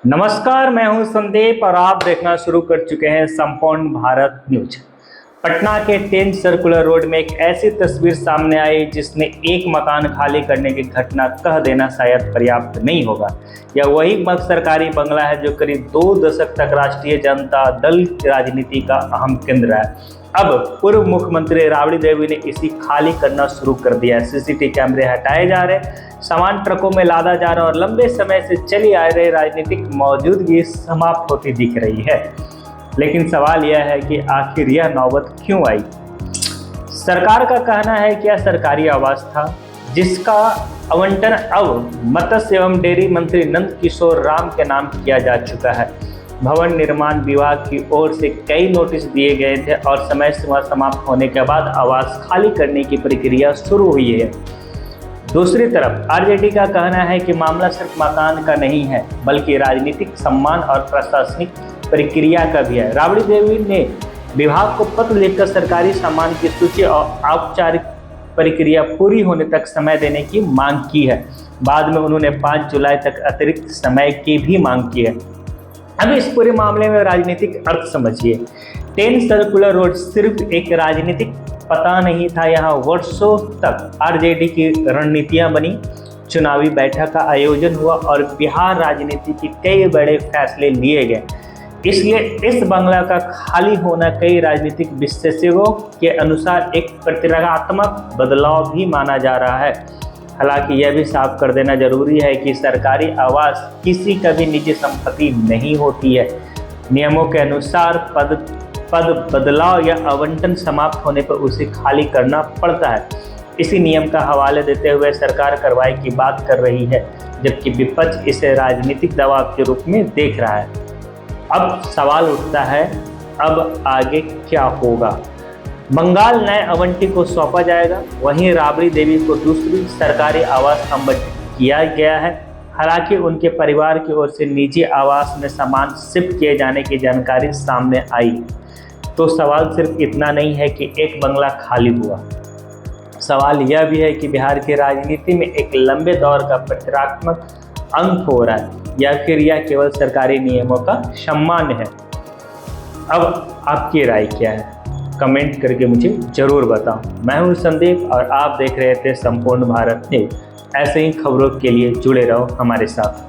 नमस्कार, मैं हूं संदीप और आप देखना शुरू कर चुके हैं संपूर्ण भारत न्यूज। पटना के 10 सर्कुलर रोड में एक ऐसी तस्वीर सामने आई जिसने एक मकान खाली करने की घटना कह देना शायद पर्याप्त नहीं होगा। यह वही सरकारी बंगला है जो करीब 2 दशक तक राष्ट्रीय जनता दल की राजनीति का अहम केंद्र है। अब पूर्व मुख्यमंत्री राबड़ी देवी ने इसी खाली करना शुरू कर दिया है। सीसीटीवी कैमरे हटाए जा रहे, सामान ट्रकों में लादा जा रहा और लंबे समय से चली आ रही राजनीतिक मौजूदगी समाप्त होती दिख रही है। लेकिन सवाल यह है कि आखिर यह नौबत क्यों आई। सरकार का कहना है कि यह सरकारी आवास था जिसका आवंटन अब मत्स्य एवं डेयरी मंत्री नंद किशोर राम के नाम किया जा चुका है। भवन निर्माण विभाग की ओर से कई नोटिस दिए गए थे और समय सीमा समाप्त होने के बाद आवास खाली करने की प्रक्रिया शुरू हुई है। दूसरी तरफ आरजेडी का कहना है कि मामला सिर्फ मकान का नहीं है बल्कि राजनीतिक सम्मान और प्रशासनिक प्रक्रिया का भी है। राबड़ी देवी ने विभाग को पत्र लिखकर सरकारी सामान की सूची और औपचारिक प्रक्रिया पूरी होने तक समय देने की मांग की है। बाद में उन्होंने 5 जुलाई तक अतिरिक्त समय की भी मांग की है। अब इस पूरे मामले में राजनीतिक अर्थ समझिए। 10 सर्कुलर रोड सिर्फ एक राजनीतिक पता नहीं था, यहाँ वर्षों तक आरजेडी की रणनीतियां बनी, चुनावी बैठक का आयोजन हुआ और बिहार राजनीति के कई बड़े फैसले लिए गए। इसलिए इस बंगला का खाली होना कई राजनीतिक विशेषज्ञों के अनुसार एक प्रतिक्रियात्मक बदलाव भी माना जा रहा है। हालांकि यह भी साफ कर देना जरूरी है कि सरकारी आवास किसी का भी निजी संपत्ति नहीं होती है। नियमों के अनुसार पद बदलाव या आवंटन समाप्त होने पर उसे खाली करना पड़ता है। इसी नियम का हवाले देते हुए सरकार कार्रवाई की बात कर रही है, जबकि विपक्ष इसे राजनीतिक दबाव के रूप में देख रहा है। अब सवाल उठता है, अब आगे क्या होगा। बंगाल नए आवंटी को सौंपा जाएगा, वहीं राबड़ी देवी को दूसरी सरकारी आवास आवंटित किया गया है। हालांकि उनके परिवार की ओर से निजी आवास में सामान शिफ्ट किए जाने की जानकारी सामने आई। तो सवाल सिर्फ इतना नहीं है कि एक बंगला खाली हुआ, सवाल यह भी है कि बिहार की राजनीति में एक लंबे दौर का प्रतिक्रियात्मक अंत हो रहा है या फिर यह केवल सरकारी नियमों का सम्मान है। अब आपकी राय क्या है, कमेंट करके मुझे जरूर बताओ। मैं हूं संदीप और आप देख रहे थे संपूर्ण भारत न्यूज। ऐसे ही खबरों के लिए जुड़े रहो हमारे साथ।